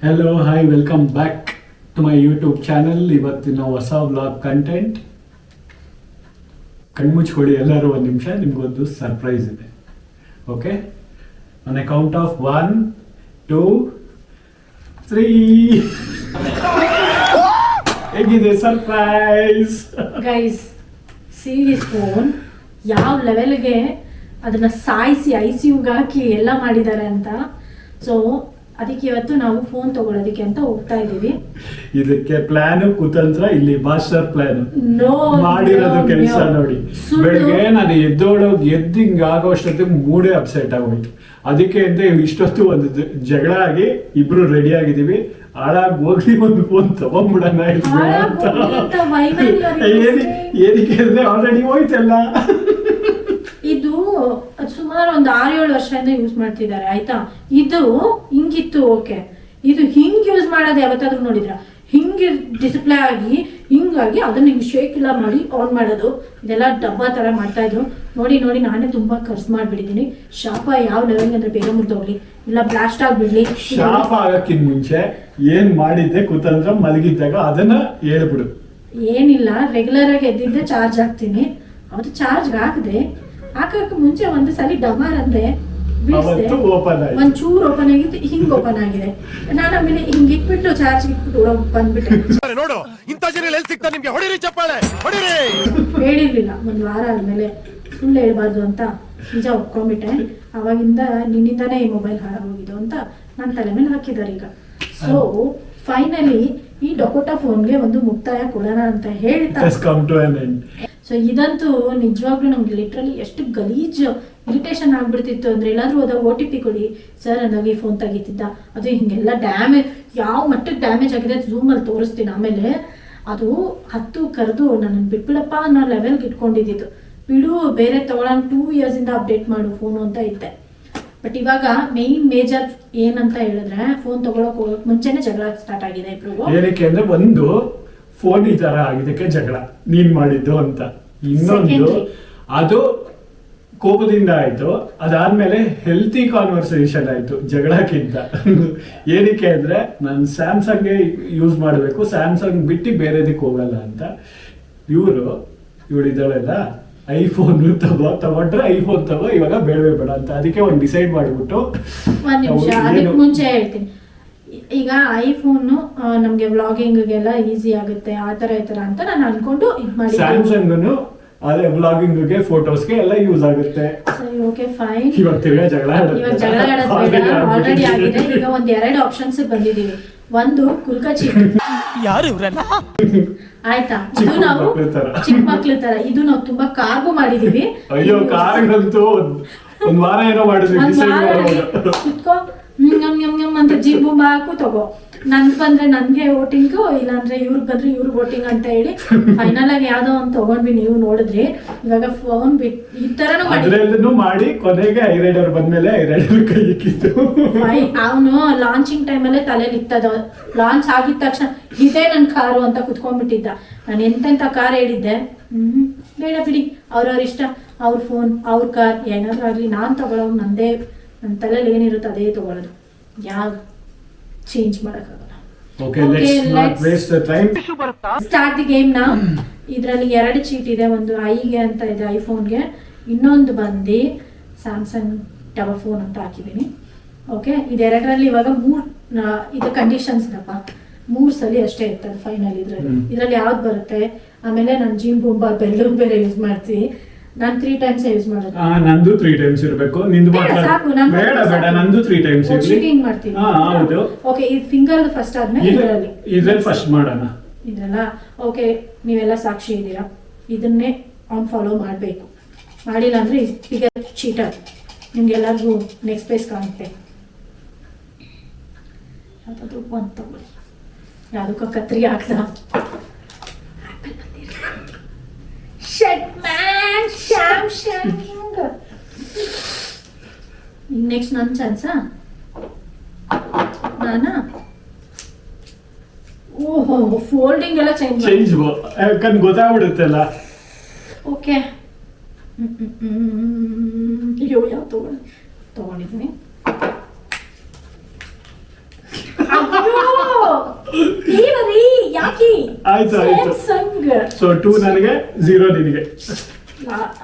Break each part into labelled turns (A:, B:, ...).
A: Hello, hi, welcome back to my YouTube channel. ಇವತ್ತಿನ ಹೊಸ vlog content. ಕಣ್ಮುಚ್ಕೊಡಿ ಎಲ್ಲರೂ ಒಂದು ನಿಮಿಷ, ನಿಮ್ಗೊಂದು ಸರ್ಪ್ರೈಸ್ ಇದೆ. Okay, on a count of 1, 2, 3. ಹೇಗಿದೆ ಸರ್ಪ್ರೈಸ್?
B: ಗೈಸ್, ಸೀರೀಸ್ ಫೋನ್ ಯಾವ ಲೆವೆಲ್ಗೆ ಅದನ್ನ ಸಾಯಿಸಿ ICUಗೆ ಹಾಕಿ ಎಲ್ಲ ಮಾಡಿದ್ದಾರೆ ಅಂತ. ಸೊ ಅದಕ್ಕೆ ಇವತ್ತು ನಾವು ಫೋನ್ ತಗೊಳ್ಳೋದಕ್ಕೆ ಅಂತ ಹೋಗ್ತಾ ಇದೀವಿ.
A: ಇದಕ್ಕೆ ಪ್ಲಾನ್ ಕುತಂತ್ರ, ಇಲ್ಲಿ ಮಾಸ್ಟರ್ ಪ್ಲಾನ್ ಮಾಡಿರೋದು ಕೆಲಸ ನೋಡಿ. ಬೆಳಿಗ್ಗೆ ನಾನು ಎದ್ದಿಂಗ್ ಆಗೋಷ್ಟೊತ್ತಿಗೆ ಮೂಡೇ ಅಪ್ಸೆಟ್ ಆಗೋಯ್ತು. ಅದಕ್ಕೆ ಅಂತ ಇಷ್ಟೊತ್ತು ಒಂದು ಜಗಳ ಆಗಿ ಇಬ್ರು ರೆಡಿ ಆಗಿದೀವಿ. ಹಾಳಾಗಿ ಹೋಗ್ಲಿ ಒಂದು ಫೋನ್ ತಗೊಂಡ್ಬಿಡೋಣ ಏನಕ್ಕೆ ಅಂದ್ರೆ ಆಲ್ರೆಡಿ ಹೋಯ್ತಲ್ಲ.
B: ಇದು ಸುಮಾರು ಒಂದು 6-7 ವರ್ಷದಿಂದ ಯೂಸ್ ಮಾಡ್ತಿದ್ದಾರೆ ಆಯ್ತಾ. ಇದು ಹಿಂಗಿತ್ತು, ಓಕೆ. ಇದು ಹಿಂಗ್ ಯೂಸ್ ಮಾಡೋದು ಯಾವತ್ತಾದ್ರೂ ನೋಡಿದ್ರ? ಹಿಂಗೆ ಡಿಸ್ಪ್ಲೇ ಆಗಿ ಹಿಂಗಾಗಿ ಅದನ್ನ ಹಿಂಗ್ ಶೇಕ್ ಎಲ್ಲ ಮಾಡಿ ಆನ್ ಮಾಡೋದು, ಇದೆಲ್ಲ ಡಬ್ಬಾ ತರ ಮಾಡ್ತಾ ಇದ್ರು. ನೋಡಿ ನೋಡಿ ನಾನೇ ತುಂಬಾ ಖರ್ಚು ಮಾಡ್ಬಿಟ್ಟಿದೀನಿ. ಶಾಪ ಯಾವ ಲೆವೆಲ್ ಅಂದ್ರೆ ಬೇಗ ಮುರಿದೋಗ್ಲಿ, ಇಲ್ಲ ಬ್ಲಾಸ್ಟ್ ಆಗ್ಬಿಡ್ಲಿ.
A: ಶಾಪ ಆಗಕ್ಕಿಂತ ಮುಂಚೆ ಏನ್ ಮಾಡಿದ್ದೆ ಕುತಂತ್ರ ಮಲಗಿದ್ದಾಗ ಅದನ್ನ ಹೇಳ್ಬಿಡು.
B: ಏನಿಲ್ಲ, ರೆಗ್ಯುಲರ್ ಆಗಿ ಎದ್ದಿದ್ದೆ ಚಾರ್ಜ್ ಹಾಕ್ತೀನಿ. ಅವತ್ತು ಚಾರ್ಜ್ ಹಾಕಕ್ಕೆ ಮುಂಚೆ ಒಂದು ಸಲ ಡಮಾರ್ ಅಂದ್ರೆ ಒಂಚೂರು ಓಪನ್ ಆಗಿತ್ತು, ಹಿಂಗ್ ಓಪನ್ ಆಗಿದೆ. ನಾನು ಆಮೇಲೆ ಹಿಂಗ್ ಇಟ್ಬಿಟ್ಟು ಚಾರ್ಜ್ ಇಟ್ಬಿಟ್ಟು ಬಂದ್ಬಿಟ್ಟೆ. ಹೇಳಿರ್ಲಿಲ್ಲ, ಒಂದ್ ವಾರ ಆದ್ಮೇಲೆ ಸುಳ್ಳು ಹೇಳ್ಬಾರ್ದು ಅಂತ ನಿಜ ಒಪ್ಕೊಂಡ್ಬಿಟ್ಟೆ. ಅವಾಗಿಂದ ನಿನ್ನಿಂದಾನೇ ಈ ಮೊಬೈಲ್ ಹಾಳಾಗೋಗಿದ್ದು ಅಂತ ನನ್ನ ತಲೆ ಮೇಲೆ ಹಾಕಿದ್ದಾರೆ ಈಗ. ಸೊ ಫೈನಲಿ ಈ ಡೊಕೋಟಾ ಫೋನ್ಗೆ ಒಂದು ಮುಕ್ತಾಯ ಕೊಡೋಣ ಅಂತ ಹೇಳ್ತಾ. ಸೊ ಇದಂತೂ ನಿಜವಾಗ್ಲೂ ನಮ್ಗೆ ಲಿಟ್ರಲಿ ಎಷ್ಟು ಗಲೀಜ್ ಇರಿಟೇಷನ್ ಆಗ್ಬಿಡ್ತಿತ್ತು ಅಂದ್ರೆ, ಎಲ್ಲಾದ್ರೂ ಹೋದಾಗ OTP ಕೊಡಿ ಸರ್ ಅಂದಾಗ ಈ ಫೋನ್ ತೆಗಿತಿದ್ದ. ಅದು ಹಿಂಗೆಲ್ಲ ಡ್ಯಾಮೇಜ್, ಯಾವ ಮಟ್ಟಕ್ಕೆ ಡ್ಯಾಮೇಜ್ ಆಗಿದೆ ಝೂಮಲ್ಲಿ ತೋರಿಸ್ತೀನಿ. ಆಮೇಲೆ ಅದು ಹತ್ತು ಕರೆದು ನನ್ನ ಬಿಟ್ಬಿಡಪ್ಪ ಅನ್ನೋ ಲೆವೆಲ್ಗೆ ಇಟ್ಕೊಂಡಿದ್ದು. ಬಿಡು ಬೇರೆ ತಗೊಳ್ಳೋಣ, 2 years ಇಂದ ಅಪ್ಡೇಟ್ ಮಾಡು ಫೋನು ಅಂತ ಇದ್ದೆ. ಬಟ್ ಇವಾಗ ಮೇಜರ್ ಏನಂತ ಹೇಳಿದ್ರೆ, ಫೋನ್ ತಗೊಳಕ್ ಹೋಗಕ್ ಮುಂಚೆನೆ ಜಗಳ ಸ್ಟಾರ್ಟ್ ಆಗಿದೆ ಇಬ್ರಿಗೂ.
A: ಏನಕ್ಕೆ ಅಂದ್ರೆ, ಒಂದು ಫೋನ್ ಈ ತರ ಆಗಿದ್ದಕ್ಕೆ ಜಗಳ ನೀನ್ ಮಾಡಿದ್ದು ಅಂತ, ಇನ್ನೊಂದು ಅದು ಕೋಪದಿಂದ ಆಯ್ತು. ಅದಾದ್ಮೇಲೆ ಹೆಲ್ತಿ ಕಾನ್ವರ್ಸೇಷನ್ ಆಯ್ತು ಜಗಳಕ್ಕಿಂತ. ಏನಕ್ಕೆ ಅಂದ್ರೆ, ನಾನು ಸ್ಯಾಮ್ಸಂಗ್ ಯೂಸ್ ಮಾಡಬೇಕು, ಸ್ಯಾಮ್ಸಂಗ್ ಬಿಟ್ಟು ಬೇರೆದಕ್ಕೆ ಹೋಗಲ್ಲ ಅಂತ. ಇವಳಿದ್ದಾಳೆಲ್ಲ ಐಫೋನ್ ತಗೊಂಡ್ರೆ ಐಫೋನ್ ತಗೋ, ಇವಾಗ ಬೇಡವೇ ಬೇಡ ಅಂತ. ಅದಕ್ಕೆ ಒಂದು ಡಿಸೈಡ್ ಮಾಡಿಬಿಟ್ಟು
B: ಒಂದ್ ನಿಮಿಷ ಅದಕ್ಕೆ ಮುಂಚೆ ಹೇಳ್ತೀನಿ. ಈಗ ಐಫೋನ್ ನಮ್ಗೆ ವ್ಲಾಗಿಂಗ್ಗೆಲ್ಲ ಈಸಿ ಆಗುತ್ತೆ ಆ ತರ ಈ ತರ ಅಂತ ನಾನು ಅನ್ಕೊಂಡು ಇದ್ ಮಾಡಿ.
A: ಸ್ಯಾಮ್ಸಂಗ್ ಅದೇ ವ್ಲಾಗಿಂಗ್ಗೆ ಫೋಟೋಸ್ಗೆ ಎಲ್ಲ ಯೂಸ್ ಆಗುತ್ತೆ.
B: ಸರಿ, ಓಕೆ ಫೈನ್.
A: ಇವಾಗ ಜಗಳ
B: ಆಲ್ರೆಡಿ ಆಗಿದೆ. ಈಗ ಒಂದ್ 2 ಆಪ್ಷನ್ಸ್ ಬಂದಿದೀವಿ. ಒಂದು ಕುಲ್ಕಚಿ,
A: ಯಾರು ಇವರೆಲ್ಲ
B: ಆಯ್ತಾ, ಇದು ನಾವು ಚಿಕ್ಕ ಮಕ್ಳ ತರ. ಇದು ನಾವು ತುಂಬಾ ಕಾರ್ಗೋ ಮಾಡಿದೀವಿ.
A: ಅಯ್ಯೋ, ಕಾರ್ಗಂತೂ ಒಂದ್ ವಾರ ಏನೋ ಮಾಡಿದ್ವಿ.
B: ಕುತ್ಕೋ ಅಂತ ಜಿಂಬು ಹಾಕು ತಗೋ. ನನ್ಗೆ ಬಂದ್ರೆ ನನ್ಗೆ ವೋಟಿಂಗ್, ಇಲ್ಲಾಂದ್ರೆ ಇವ್ರಿಗೆ ಬಂದ್ರೆ ಇವ್ರಿಗೆ ವೋಟಿಂಗ್ ಅಂತ ಹೇಳಿ ಫೈನಲ್ ಆಗಿ ಯಾವ್ದೋ ಒಂದು ತಗೊಂಡ್ವಿ. ನೀವು ನೋಡಿದ್ರಿ. ಇವಾಗ ಫೋನ್ ಈ ತರನು
A: ಮಾಡಿ ಕೊನೆಗೆ ಐರೈಡರ್ ಬಂದ್ಮೇಲೆ ಐರೈಡರ್ ಕೈ ಇಕ್ಕಿತ್ತು.
B: ಅವನು ಲಾಂಚಿಂಗ್ ಟೈಮಲ್ಲೇ ತಲೆಯಲ್ಲಿ ಇತ್ತದ. ಲಾಂಚ್ ಆಗಿದ ತಕ್ಷಣ ಇದೇ ನನ್ ಕಾರು ಅಂತ ಕುತ್ಕೊಂಡ್ಬಿಟ್ಟಿದ್ದ. ನಾನು ಎಂತೆಂತ ಕಾರ್ ಹೇಳಿದ್ದೆ. ಬೇಡ ಬಿಡಿ, ಅವ್ರವ್ರ ಇಷ್ಟ, ಅವ್ರ ಫೋನ್ ಅವ್ರ ಕಾರ್ ಏನಾದ್ರು ಆಗ್ಲಿ, ನಾನ್ ತಗೊಳ್ಳೋದು ನಂದೇ, ನನ್ನ ತಲೆಯಲ್ಲಿ ಏನಿರುತ್ತೆ ಅದೇ ತಗೊಳ್ಳೋದು. ಯಾವ ಚೇಂಜ್ ಮಾಡಕ್ಕಾಗಲ್ಲ. ಸ್ಟಾರ್ಟ್ ದಿ ಗೇಮ್ ನಾ. ಇದ್ರಲ್ಲಿ 2 ಚೀಟ್ ಇದೆ. ಒಂದು ಐಗೆ ಅಂತ ಇದೆ ಐಫೋನ್ಗೆ, ಇನ್ನೊಂದು ಬಂದು ಸ್ಯಾಮ್ಸಂಗ್ ಟವರ್ ಫೋನ್ ಅಂತ ಹಾಕಿದೀನಿ. ಓಕೆ, ಇದೆರಡರಲ್ಲಿ ಇವಾಗ 3 ಇದು ಕಂಡೀಷನ್ಸ್ ನಪ್ಪ. 3 ಸಲ ಅಷ್ಟೇ ಇರ್ತದೆ ಫೈನಲ್. ಇದ್ರಲ್ಲಿ ಯಾವ್ದು ಬರುತ್ತೆ. ಆಮೇಲೆ ನಾನು ಜಿಮ್ ಬೂಂಬಾ ಬೆಲ್ಲೂನ್ ಬೇರೆ ಯೂಸ್ ಮಾಡ್ತೀನಿ. ನಾನು 3 times ಯೂಸ್ ಮಾಡೋದು.
A: ನಂದು 3 times ಇರಬೇಕು. ನಿಂದು ಬೇಡ, ನಂದು 3 times ಇರಲಿ.
B: ಚೀಟಿಂಗ್ ಮಾಡ್ತೀನಿ.
A: ಹೌದು.
B: ಓಕೆ, ಈ ಫಿಂಗರ್ ಫಸ್ಟ್ ಆದ್ಮೇಲೆ
A: ಇದ್ರಲ್ಲಿ ಫಸ್ಟ್ ಮಾಡೋಣ.
B: ಇದೆಲ್ಲ ಓಕೆ, ನೀವೆಲ್ಲ ಸಾಕ್ಷಿ ಇದ್ದೀರಾ. ಇದನ್ನೇ ಆನ್ ಫಾಲೋ ಮಾಡಬೇಕು. ಮಾಡಿಲ್ಲ ಅಂದ್ರೆ ಫಿಗರ್ ಚೀಟರ್. ನಿಮ್ಗೆಲ್ಲರಿಗೂ ನೆಕ್ಸ್ಟ್ ಪೇಸ್ ಕಾಣುತ್ತೆ. ಯಾವ್ದಾದ್ರು ಒಂದು ತಗೊಳ್ಳಿ. ಯಾವುದಕ್ಕೂ ಕತ್ರಿ ಹಾಕ್ದ. ನೆಕ್ಸ್ಟ್ ನನ್ನ ಚಾನ್ಸಾ. ನಾನಾ ಓಹೋ, ಫೋಲ್ಡಿಂಗ್ ಎಲ್ಲ ಚೇಂಜ್
A: ಗೊತ್ತಾಗ್ಬಿಡುತ್ತಲ್ಲ.
B: ಓಕೆ, ಅಯ್ಯೋ ಯಾವ ತಗೊಂಡಿದ್ದೀನಿ. ಅಯ್ಯೋ
A: ಆಯ್ತು ಆಯ್ತು.
B: ಸ್ಯಾಮ್ಸಂಗ್.
A: ಸೊ 2 ನನಗೆ 0 ನಿನಗೆ.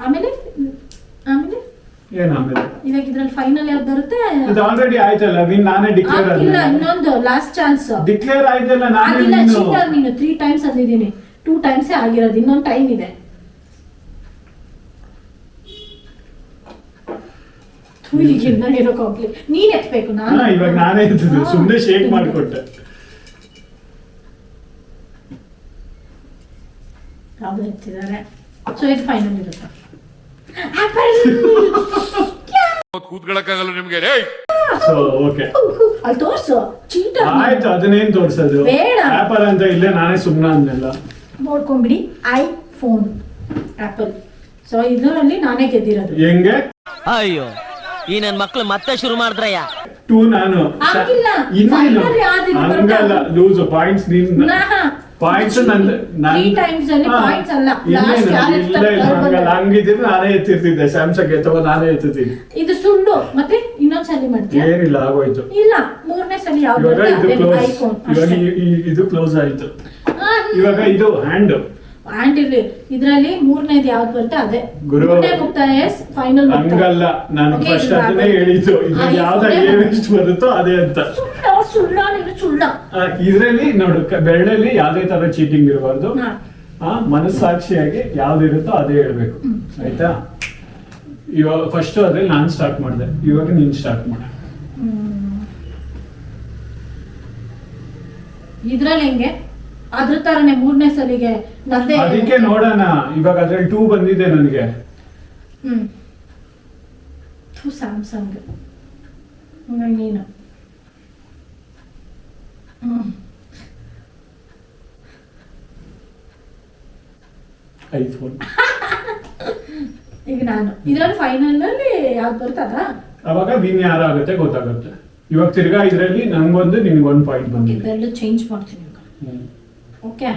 B: ಆಮೇಲೆ ಆಮೇಲೆ
A: ಏನ್ ಆಮೇಲೆ
B: ಇವಾಗ ಇದ್ರಲ್ಲಿ ಫೈನಲ್ ಯಾವ್ದು ಬರುತ್ತೆ?
A: ಇದು ಆಲ್ರೆಡಿ ಆಯ್ತಲ್ಲ, ವಿನ್ ನಾನೇ ಡಿಕ್ಲೇರ್
B: ಇಲ್ಲ,
A: ಆಗಿದೆ.
B: ಇನ್ನೊಂದು ಲಾಸ್ಟ್ ಚಾನ್ಸ್.
A: ಡಿಕ್ಲೇರ್ ಆಯ್ತಲ್ಲ ನಾನೇ
B: ಆಗಿಲ್ಲ,
A: ವಿನ್.
B: ಚೀಟರ್ ನೀನು 3 ಟೈಮ್ಸ್ ಅಂದಿದ್ದೀನಿ, 2 ಟೈಮ್ಸ್ ಆಗಿರೋದು, ಇನ್ನೊಂದು ಟೈಮ್ ಇದೆ. ಈಗಿನ್ನ ಏನೋ ಕಾಂಪ್ಲಿ ನೀನ್ ಎತ್ಬೇಕು. ನಾನು
A: ಇವಾಗ ನಾನೇ ಎತ್ತಿದ್ದು, ಸುಮ್ಮನೆ ಶೇಕ್ ಮಾಡಿಕೊಟ್ಟೆ.
B: ಯಾವ್ದು ಎತ್ತಿದ್ದಾರೆ. ಸೊ ಇದು ಫೈನಲ್ ಇರುತ್ತೆ. ಆಪಲ್
C: ಕೂತ್ಕೊಳ್ಳಕ್ಕಾಗಲ್ಲ ನಿಮ್ಗೆ.
A: ಸೊ ಓಕೆ,
B: ಅಲ್ಲಿ ತೋರ್ಸು ಚೀಟರ್.
A: ಆಯ್ತು, ಅದನ್ನೇನ್ ತೋರ್ಸೋದು?
B: ಬೇಡ.
A: ಆಪಲ್ ಅಂತ ಇಲ್ಲೇ ನಾನೇ ಸುಮ್ಮನೆ ಅಂದೆಲ್ಲ.
B: ನೋಡ್ಕೊಂಬಿಡಿ, ಐಫೋನ್ ಆಪಲ್. ಸೊ ಇದರಲ್ಲಿ ನಾನೇ ಗೆದ್ದಿರೋದು.
A: ಹೆಂಗೆ?
D: ಅಯ್ಯೋ, ಈ ನನ್ ಮಕ್ಳು ಮತ್ತೆ ಶುರು ಮಾಡಿದ್ರಯ್ಯ.
A: 2 ನಾನು.
B: ಆಗಿಲ್ಲ,
A: ಇನ್ನೇನು?
B: final ಯಾವ್ದಿದೆ
A: ಹಂಗಲ್ಲ,
B: ಬರುತ್ತೆ?
A: ಲೂಸ್ ಪಾಯಿಂಟ್ಸ್ ನೀನ್. ಪಾಯಿಂಟ್ಸ್ ನಂದು.
B: 3 ಟೈಮ್ಸ್ ಅಲ್ಲಿ ಪಾಯಿಂಟ್ಸ್ ಅಲ್ಲ. ಲಾಸ್ಟ್ ಯಾರು
A: ಹಂಗಲ್ಲ, ಹಂಗಿದ್ರೆ ನಾನೇ ಎತ್ತಿರ್ತಿದ್ದೆ. ಸ್ಯಾಮ್ಸಂಗ್ ಎತ್ತವ ನಾನೇ ಎತ್ತೀನಿ.
B: ಇದು ಸುಳ್ಳು. ಮತ್ತೆ ಇನ್ನೊಂದ್ಸಲಿ ಮಾಡ್ತೀಯ?
A: ಏನಿಲ್ಲ, ಆಗೋಯ್ತು.
B: ಇಲ್ಲ, 3ನೇ ಸಲ ಯಾವ್ದು
A: ಇವಾಗ ಇದು
B: ಬರುತ್ತೆ?
A: ಕ್ಲೋಸ್.
B: ಐಫೋನ್.
A: ಇವಾಗ ಇದು ಕ್ಲೋಸ್ ಆಯ್ತು. ಇವಾಗ ಇದು ಹ್ಯಾಂಡ್.
B: ಆಂಡ್ ಇರ್ಲಿ, ಇದ್ರಲ್ಲಿ 3ನೇದು ಯಾವ್ದು ಬರುತ್ತೆ ಅದೇ
A: ಗುರು.
B: 3ನೇ ಮುಕ್ತಾಯ ಫೈನಲ್.
A: ಹಂಗಲ್ಲ, ನಾನು
B: Okay,
A: ಫಸ್ಟ್
B: ಇದು
A: ಅದನ್ನೇ
B: ಆಪಲ್.
A: ಹೇಳಿದ್ದು. ಇದು ಯಾವ್ದ ಎಷ್ಟು ಬರುತ್ತೋ ಅದೇ ಅಂತ.
B: ಸುಳ್ಳ ನೀನು ಸುಳ್ಳ.
A: ಇದ್ರಲ್ಲಿ ನೋಡು, ಬೆರಳಲ್ಲಿ ಯಾವ್ದೇ ತರ ಚೀಟಿಂಗ್ ಇರಬಾರ್ದು.
B: ಹಾ.
A: ಮನಸ್ಸಾಕ್ಷಿಯಾಗಿ ಯಾವ್ದಿರುತ್ತೋ ಅದೇ ಹೇಳ್ಬೇಕು, ಆಯ್ತಾ? ಇವಾಗ ಫಸ್ಟ್ ಅದ್ರಲ್ಲಿ ನಾನ್ ಸ್ಟಾರ್ಟ್ ಮಾಡಿದೆ, ಇವಾಗ ನೀನ್ ಸ್ಟಾರ್ಟ್ ಮಾಡ.
B: ಇದ್ರಲ್ಲಿ ಹೆಂಗೆ? ಅದ್ರ ತರನೇ 3ನೇ ಸಲಿಗೆ ನಂದೇ.
A: ಅದಕ್ಕೆ ನೋಡೋಣ. ಇವಾಗ ಅದ್ರಲ್ಲಿ 2 ಬಂದಿದೆ ನನಗೆ.
B: ಸ್ಯಾಮ್ಸಂಗ್ ನೀನು.
A: ಐಫೋನ್.
B: ಈಗ ನಾನು ಇದ್ರಲ್ಲಿ ಫೈನಲ್ ಅಲ್ಲಿ ಯಾವ್ದು ಬರ್ತದ?
A: ಅವಾಗ ವಿನ್ ಯಾರಾಗುತ್ತೆ ಗೊತ್ತಾಗುತ್ತೆ. ಇವಾಗ ತಿರ್ಗಾ ಇದ್ರಲ್ಲಿ ನಂಗೊಂದು ನಿನ್ಗೊಂದು ಪಾಯಿಂಟ್ ಬಂದಿದೆ.
B: ಬೆರಳು ಚೇಂಜ್ ಮಾಡ್ತೀನಿ ಇವಾಗ. Okay,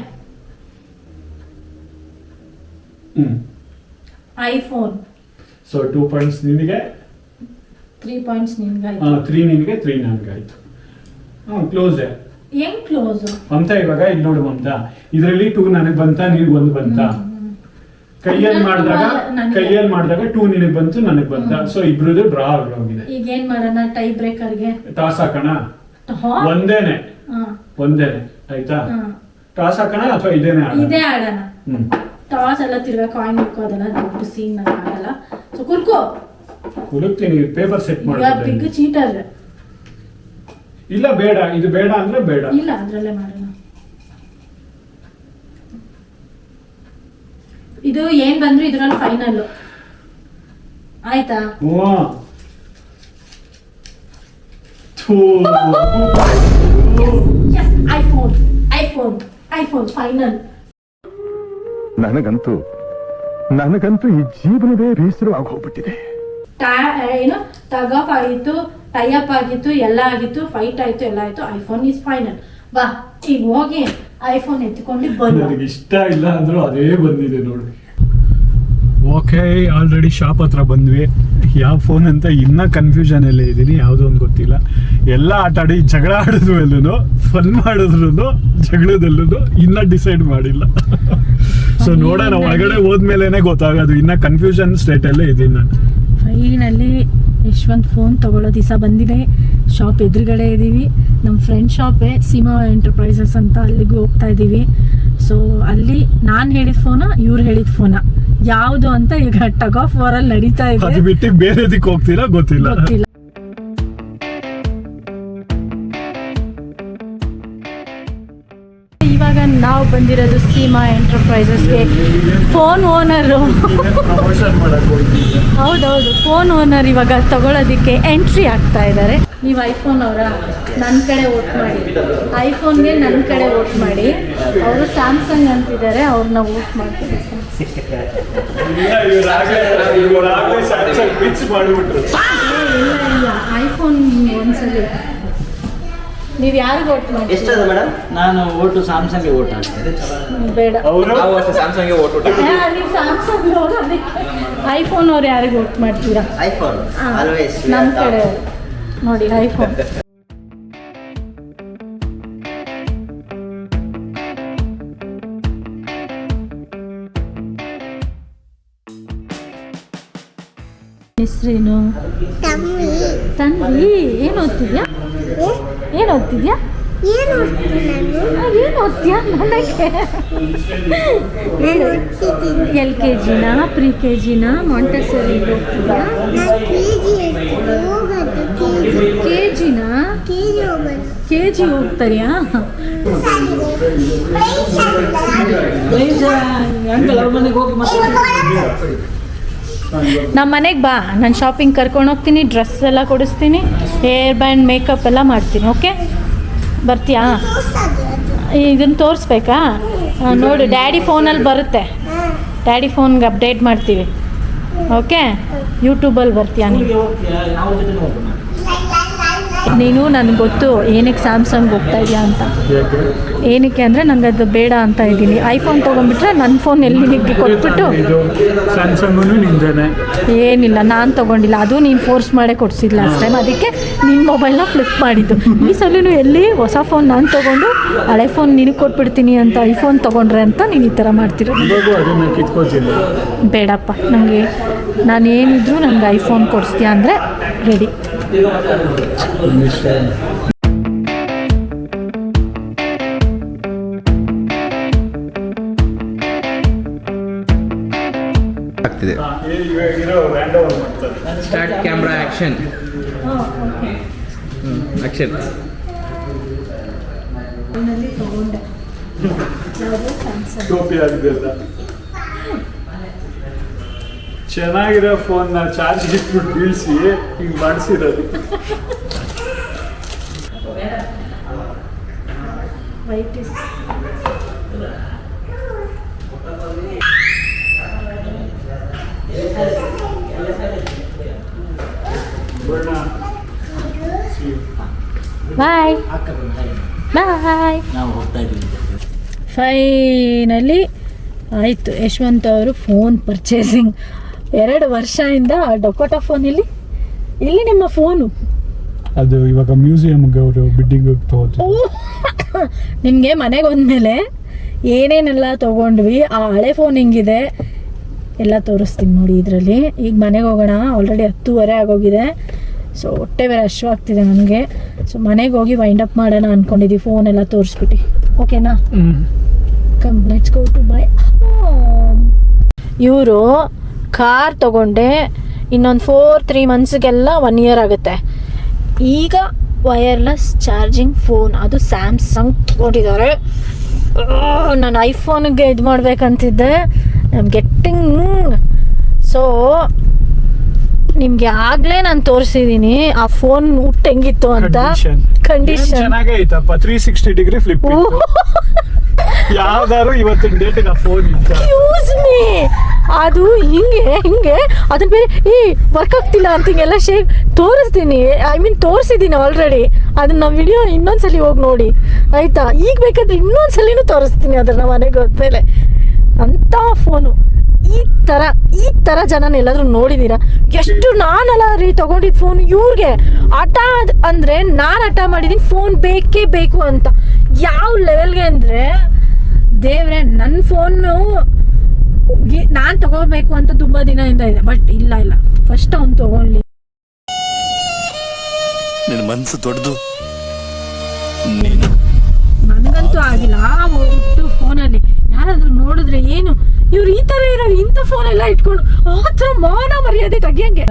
B: iPhone.
A: ಸೊ 2 ಪಾಯಿಂಟ್ಸ್ ನಿನಗೆ,
B: 3 ಪಾಯಿಂಟ್ಸ್ ನಿನ್ಗಾಯ್ತು.
A: 3 ನಿನಗೆ, 3 ನನಗಾಯ್ತು. ಕ್ಲೋಸ್.
B: ಹೆಂಗ್ ಕ್ಲೋಸ್
A: ಮಮತಾ? ಇವಾಗ ಇಲ್ಲಿ ನೋಡು ಮಮತಾ, ಇದರಲ್ಲಿ 2 ನನಗೆ ಬಂತ, ನಿನಗೆ 1 ಬಂತ. ಕೈಯಲ್ಲಿ ಮಾಡಿದಾಗ 2 ನಿನಗೆ ಬಂತು, ನನಗೆ ಬಂತ. ಸೊ ಇಬ್ರದ್ದು ಡ್ರಾ ಆಗೋಗಿದೆ.
B: ಈಗ ಏನ್ ಮಾಡೋಣ? ಟೈ ಬ್ರೇಕರ್ಗೆ
A: ಟಾಸ್ ಹಾಕೋಣ. ಒಂದೇನೆ ಆಯ್ತಾ? ಟಾಸ್ ಹಾಕೋಣ ಅಥವಾ ಇದೇನೆ ಆಡೋಣ?
B: ಇದೇ ಆಡೋಣ. ಟಾಸ್ ಎಲ್ಲ ತಿರ್ಗಾ ಕಾಯಿನ್ ಇಕ್ಕೋದಲ್ಲ, ದೊಡ್ಡ ಸೀನ್ ಆಗಲ್ಲ. ಸೊ ಕುಲ್ಕೋ,
A: ಹುಡುಕ್ತೀನಿ, ಪೇಪರ್ ಸೆಟ್
B: ಬಿಗ್
A: ಮಾಡ್ತೀನಿ.
B: ಚೀಟರ್.
A: ಇಲ್ಲ ಬೇಡ, ಇದು ಬೇಡ ಅಂದ್ರೆ ಬೇಡ.
B: ಇಲ್ಲ, ಅದ್ರಲ್ಲೇ ಮಾಡೋಣ. ಇದು ಏನ್ ಬಂದ್ರು ಇದ್ರಲ್ಲಿ ಫೈನಲ್ ಆಯ್ತಾ? IPhone iPhone iPhone final.
E: ನನಗಂತೂ ಈ ಜೀವನವೇ ಬೇಸರವಾಗಿ ಹೋಗ್ಬಿಟ್ಟಿದೆ.
B: ಏನು ಟಗ್ ಆಫ್ ಆಗಿತ್ತು, ಟೈ ಅಪ್ ಆಗಿತ್ತು, ಎಲ್ಲ ಆಗಿತ್ತು, ಫೈಟ್ ಆಯ್ತು, ಎಲ್ಲ ಆಯ್ತು. IPhone is final. ಬಾ ಈಗ ಹೋಗಿ ಐಫೋನ್ ಎತ್ಕೊಂಡು ಬಂದು.
A: ನನಗೆ ಇಷ್ಟ ಇಲ್ಲ ಅಂದ್ರೂ ಅದೇ ಬಂದಿದೆ ನೋಡು. ಓಕೆ, ಆಲ್ರೆಡಿ ಶಾಪ್ ಹತ್ರ ಬಂದ್ವಿ. ಯಾವ ಫೋನ್ ಅಂತ ಇನ್ನ ಕನ್ಫ್ಯೂಷನ್ ಅಲ್ಲೇ ಇದ್ದೀನಿ, ಯಾವುದೋ ಒಂದು ಗೊತ್ತಿಲ್ಲ. ಎಲ್ಲ ಆಟ ಆಡಿ ಜಗಳ ಆಡಿದ್ರಲ್ಲೂ, ಫನ್ ಮಾಡಿದ್ರು ಜಗಳದಲ್ಲೂ ಇನ್ನ ಡಿಸೈಡ್ ಮಾಡಿಲ್ಲ. ಸೊ ನೋಡೋಣ, ಒಳಗಡೆ ಹೋದ್ಮೇಲೆನೆ ಗೊತ್ತಾಗೋದು. ಇನ್ನ ಕನ್ಫ್ಯೂಷನ್ ಸ್ಟೇಟ್ ಅಲ್ಲೇ ಇದ್ದೀನಿ ನಾನು.
B: ಫೈನಲ್ಲಿ ಯಶವಂತ್ ಫೋನ್ ತಗೊಳ್ಳೋ ದಿವಸ ಬಂದಿದೆ. ಶಾಪ್ ಎದುರುಗಡೆ ಇದ್ದೀವಿ. ನಮ್ಮ ಫ್ರೆಂಡ್ ಶಾಪೇ ಸೀಮಾ ಎಂಟರ್ಪ್ರೈಸಸ್ ಅಂತ, ಅಲ್ಲಿಗೂ ಹೋಗ್ತಾ ಇದ್ದೀವಿ. ಸೊ ಅಲ್ಲಿ ನಾನು ಹೇಳಿದ ಫೋನ, ಇವ್ರು ಹೇಳಿದ ಫೋನ ಯಾವುದು ಅಂತ ಈಗ ಟಗ್ ಆಫ್ ವಾರಲ್ಲಿ ನಡೀತಾ ಇದೆ.
A: ಅದು ಬಿಟ್ಟು ಬೇರೆದಕ್ಕೆ ಹೋಗ್ತೀರಾ ಗೊತ್ತಿಲ್ಲ.
B: ಇವಾಗ ನಾವು ಬಂದಿರೋದು ಸೀಮಾ ಎಂಟರ್ಪ್ರೈಸಸ್ಗೆ. ಫೋನ್ ಓನರು ಹೌದೌದು, ಫೋನ್ ಓನರ್ ಇವಾಗ ತಗೊಳ್ಳೋದಕ್ಕೆ ಎಂಟ್ರಿ ಆಗ್ತಾ ಇದ್ದಾರೆ. ನೀವು ಐಫೋನ್ ಅವರ ನನ್ನ ಕಡೆ ವೋಟ್ ಮಾಡಿ, ಐಫೋನ್ಗೆ ನನ್ನ ಕಡೆ ವೋಟ್ ಮಾಡಿ. ಅವರು ಸ್ಯಾಮ್ಸಂಗ್ ಅಂತಿದ್ದಾರೆ, ಅವ್ರನ್ನ ವೋಟ್ ಮಾಡ್ತೀವಿ. ಇಲ್ಲ ಐಫೋನ್ ಒಂದ್ಸಲಿ ನೀವು ಯಾರಿಗೆ ವೋಟ್ ಮಾಡಿ?
D: ಎಷ್ಟದ ಮೇಡಮ್? ನಾನು ಓಟು ಸ್ಯಾಮ್ಸಂಗ್ಗೆ ಓಟ್ ಹಾಕ್ತೀನಿ.
B: ಬೇಡ,
D: ನಾವು ಅಷ್ಟೇ ಸ್ಯಾಮ್ಸಂಗ್ಗೆ ಓಟ್
B: ನೀವು ಸ್ಯಾಮ್ಸಂಗ್ ಅವರು, ಅದಕ್ಕೆ ಐಫೋನ್ ಅವ್ರು ಯಾರಿಗೆ ವೋಟ್ ಮಾಡ್ತೀರಾ?
D: ಐಫೋನ್ ಆಲ್ವೇಸ್
B: ನಮ್ಮ ಕಡೆ ನೋಡಿ ಐಫೋನ್. ಹೆಸರೇನು? ತನ್ವಿ. ಏನು ಓದ್ತಿದ್ಯಾ? ಏನು ಓದ್ತಿದ್ಯಾ? ಏನು ಓದ್ತೀಯಾ? ನನಗೆ LKG ಪ್ರಿ-KG ಮಾಂಟೆಸರಿ ಹೋಗ್ತಿದ್ಯಾ? KG ಹೋಗ್ತಾರಿಯಾ? ನಮ್ಮ ಮನೆಗೆ ಬಾ, ನಾನು ಶಾಪಿಂಗ್ ಕರ್ಕೊಂಡು ಹೋಗ್ತೀನಿ, ಡ್ರೆಸ್ ಎಲ್ಲ ಕೊಡಿಸ್ತೀನಿ, ಹೇರ್ ಬ್ಯಾಂಡ್ ಮೇಕಪ್ ಎಲ್ಲ ಮಾಡ್ತೀನಿ. ಓಕೆ, ಬರ್ತೀಯಾ? ಇದನ್ನು ತೋರಿಸ್ಬೇಕಾ? ನೋಡು, ಡ್ಯಾಡಿ ಫೋನಲ್ಲಿ ಬರುತ್ತೆ, ಡ್ಯಾಡಿ ಫೋನ್ಗೆ ಅಪ್ಡೇಟ್ ಮಾಡ್ತೀವಿ. ಓಕೆ, ಯೂಟ್ಯೂಬಲ್ಲಿ ಬರ್ತೀಯಾ ನೀನು? ನನಗೆ ಗೊತ್ತು ಏನಕ್ಕೆ ಸ್ಯಾಮ್ಸಂಗ್ ಹೋಗ್ತಾ ಇದೆಯಾ ಅಂತ. ಏನಕ್ಕೆ ಅಂದರೆ ನನಗೆ ಅದು ಬೇಡ ಅಂತ ಇದ್ದೀನಿ. ಐಫೋನ್ ತೊಗೊಂಡ್ಬಿಟ್ರೆ ನನ್ನ ಫೋನ್ ಎಲ್ಲಿ ನಿನಗೆ ಕೊಟ್ಬಿಟ್ಟು. ಏನಿಲ್ಲ, ನಾನು ತೊಗೊಂಡಿಲ್ಲ, ಅದು ನೀನು ಫೋರ್ಸ್ ಮಾಡೇ ಕೊಡಿಸಿಲ್ಲ ಲಾಸ್ಟ್ ಟೈಮ್, ಅದಕ್ಕೆ ನಿನ್ನ ಮೊಬೈಲ್ನ ಫ್ಲಿಪ್ ಮಾಡಿದ್ದು. ಈ ಸಲೂ ಎಲ್ಲಿ ಹೊಸ ಫೋನ್ ನಾನು ತೊಗೊಂಡು ಹಳೆ ಫೋನ್ ನಿನಗೆ ಕೊಟ್ಬಿಡ್ತೀನಿ ಅಂತ ಐಫೋನ್ ತೊಗೊಂಡ್ರೆ ಅಂತ ನೀನು ಈ ಥರ ಮಾಡ್ತಿರೋದು. ಬೇಡಪ್ಪ, ನನಗೆ ನಾನು ಏನಿದ್ರು ನನಗೆ ಐಫೋನ್ ಕೊಡಿಸ್ತೀಯಾ ಅಂದರೆ ready.
C: Start camera action. Action.
B: ತಗೊಂಡೆ
A: ಚೆನ್ನಾಗಿರೋ ಫೋನ್ ಚಾರ್ಜ್ ಇಟ್ಬಿಟ್ಟು ಬೀಳಿಸಿ ಹಿಂಗೆ ಮಾಡಿಸಿರೋದು.
B: ಬಾಯ್ ಬಾಯ್. ಫೈನಲಿ ಆಯಿತು, ಯಶವಂತ್ ಅವರು ಫೋನ್ ಪರ್ಚೇಸಿಂಗ್. 2 ವರ್ಷದಿಂದ ಡೊಕೋಟಾ ಫೋನ್ ಇಲ್ಲಿ ನಿಮ್ಮ ಫೋನು
A: ಅದು ಇವಾಗ ಮ್ಯೂಸಿಯಂಗೆ ಅವರು ಬಿಡ್ಡಿಂಗ್ ತಗೋದು.
B: ನಿಮಗೆ ಮನೆಗೆ ಹೋದ್ಮೇಲೆ ಏನೇನೆಲ್ಲ ತೊಗೊಂಡ್ವಿ, ಆ ಹಳೆ ಫೋನ್ ಹಿಂಗಿದೆ ಎಲ್ಲ ತೋರಿಸ್ತೀನಿ ನೋಡಿ ಇದರಲ್ಲಿ. ಈಗ ಮನೆಗೆ ಹೋಗೋಣ, ಆಲ್ರೆಡಿ 10:30 ಆಗೋಗಿದೆ. ಸೊ ಹೊಟ್ಟೆ ಬೇರೆ ಹಶ್ವಾಗ್ತಿದೆ ನನಗೆ. ಸೊ ಮನೆಗೆ ಹೋಗಿ ವೈಂಡ್ ಅಪ್ ಮಾಡೋಣ ಅಂದ್ಕೊಂಡಿದ್ದೀವಿ, ಫೋನ್ ಎಲ್ಲ ತೋರಿಸ್ಬಿಟ್ಟು. ಓಕೆನಾ? Come let's go to buy. ಇವರು ಕಾರ್ ತೊಗೊಂಡೆ, ಇನ್ನೊಂದು 3 ಮಂತ್ಸ್ಗೆಲ್ಲ 1 ಇಯರ್ ಆಗುತ್ತೆ. ಈಗ ವಯರ್ಲೆಸ್ ಚಾರ್ಜಿಂಗ್ ಫೋನ್, ಅದು ಸ್ಯಾಮ್ಸಂಗ್ ತೊಗೊಂಡಿದ್ದಾರೆ. ನಾನು ಐಫೋನ್ಗೆ ಇದು ಮಾಡಬೇಕಂತಿದ್ದೆ, ಐ ಆಮ್ ಗೆಟ್ಟಿಂಗ್. ಸೊ ನಿಮಗೆ ಆಗಲೇ ನಾನು ತೋರಿಸಿದ್ದೀನಿ ಆ ಫೋನ್ ಹುಟ್ಟು ಹೆಂಗಿತ್ತು ಅಂತ. ಕಂಡೀಷನ್
A: ಚೆನ್ನಾಗೈತಪ್ಪ, 360 ಡಿಗ್ರಿ ಫ್ಲಿಪ್. ಯಾವ್ದಾದ್ರು ಇವತ್ತಿನ ಡೇಟಿಗೆ ಆ ಫೋನ್
B: ಯೂಸ್ ಮೀ. ಅದು ಹಿಂಗೆ ಅದನ್ನ ಬೇರೆ ವರ್ಕ್ ಆಗ್ತಿಲ್ಲ ಅಂತ ಹಿಂಗೆಲ್ಲ ತೋರಿಸ್ತೀನಿ. ತೋರಿಸಿದ್ದೀನಿ ಆಲ್ರೆಡಿ. ಅದನ್ನ ವಿಡಿಯೋ ಇನ್ನೊಂದ್ಸಲಿ ಹೋಗಿ ನೋಡಿ ಆಯ್ತಾ? ಈಗ ಬೇಕಾದ್ರೆ ಇನ್ನೊಂದ್ಸಲಿನೂ ತೋರಿಸ್ತೀನಿ ಅದನ್ನ ಮನೆಗೆ ಹೋದ್ಮೇಲೆ. ಅಂಥ ಫೋನು ಈ ಥರ ಜನನ ಎಲ್ಲಾದ್ರೂ ನೋಡಿದ್ದೀರಾ? ಎಷ್ಟು ನಾನಲ್ಲ ರೀ ತೊಗೊಂಡಿದ್ದು ಫೋನ್. ಇವ್ರಿಗೆ ಹಠ ಅಂದರೆ ನಾನು ಹಠ ಮಾಡಿದ್ದೀನಿ ಫೋನ್ ಬೇಕೇ ಬೇಕು ಅಂತ. ಯಾವ ಲೆವೆಲ್ಗೆ ಅಂದರೆ, ದೇವ್ರೆ, ನನ್ನ ಫೋನು ನಾನು ತಗೋಬೇಕು ಅಂತ ತುಂಬ ದಿನದಿಂದ ಇದೆ. ಬಟ್ ಇಲ್ಲ ಫಸ್ಟ್ ಅವ್ನು ತಗೊಳ್ಳಿ.
E: ನಿನ್ನ ಮನಸ್ಸು ದೊಡ್ಡದು,
B: ನನಗಂತೂ ಆಗಿಲ್ಲ. ಫೋನಲ್ಲಿ ಯಾರಾದ್ರೂ ನೋಡಿದ್ರೆ ಏನು ಇವ್ರು ಈ ತರ ಇರೋರು, ಇಂಥ ಫೋನ್ ಎಲ್ಲ ಇಟ್ಕೊಂಡು ಆ ಥರ ಮಾನ ಮರ್ಯಾದೆ ತೆಗಿಯಂಗೆ.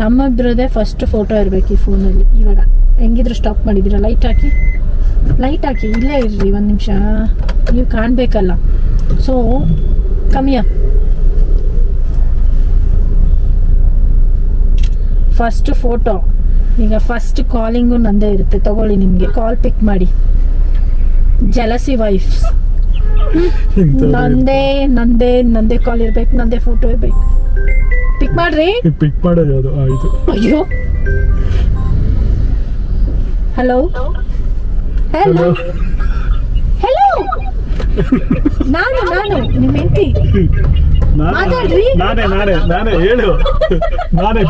B: ನಮ್ಮಿಬ್ರದೇ ಫಸ್ಟ್ ಫೋಟೋ ಇರಬೇಕು ಈ ಫೋನಲ್ಲಿ. ಇವಾಗ ಹೆಂಗಿದ್ರು ಸ್ಟಾಪ್ ಮಾಡಿದ್ದೀರಾ? ಲೈಟ್ ಹಾಕಿ ಇಲ್ಲೇ ಇರ್ರಿ 1 ನಿಮಿಷ, ನೀವು ಕಾಣಬೇಕಲ್ಲ. ಸೊ ಕಮ್ಮಿಯ ಫಸ್ಟ್ ಫೋಟೋ. ಈಗ ಫಸ್ಟ್ ಕಾಲಿಂಗು ನಂದೇ ಇರುತ್ತೆ, ತಗೊಳ್ಳಿ. ನಿಮಗೆ ಕಾಲ್ ಪಿಕ್ ಮಾಡಿ. ಜಲಸಿ ವೈಫ್ಸ್, ನಂದೇ ಕಾಲ್ ಇರ್ಬೇಕು, ನಂದೇ ಫೋಟೋ ಇರ್ಬೇಕು. ಪಿಕ್ ಮಾಡ್ರಿ.
A: ಪಿಕ್ ಮಾಡೋದು ಯಾವುದು? ಆಯ್ತು.
B: ಅಯ್ಯೋ, ಹಲೋ ನಾನು ನಿಮ್ಮ ಹೆಂಡತಿ. ಮಾತಾಡ್ರಿ.
A: ನಾನೇ ಹೇಳು.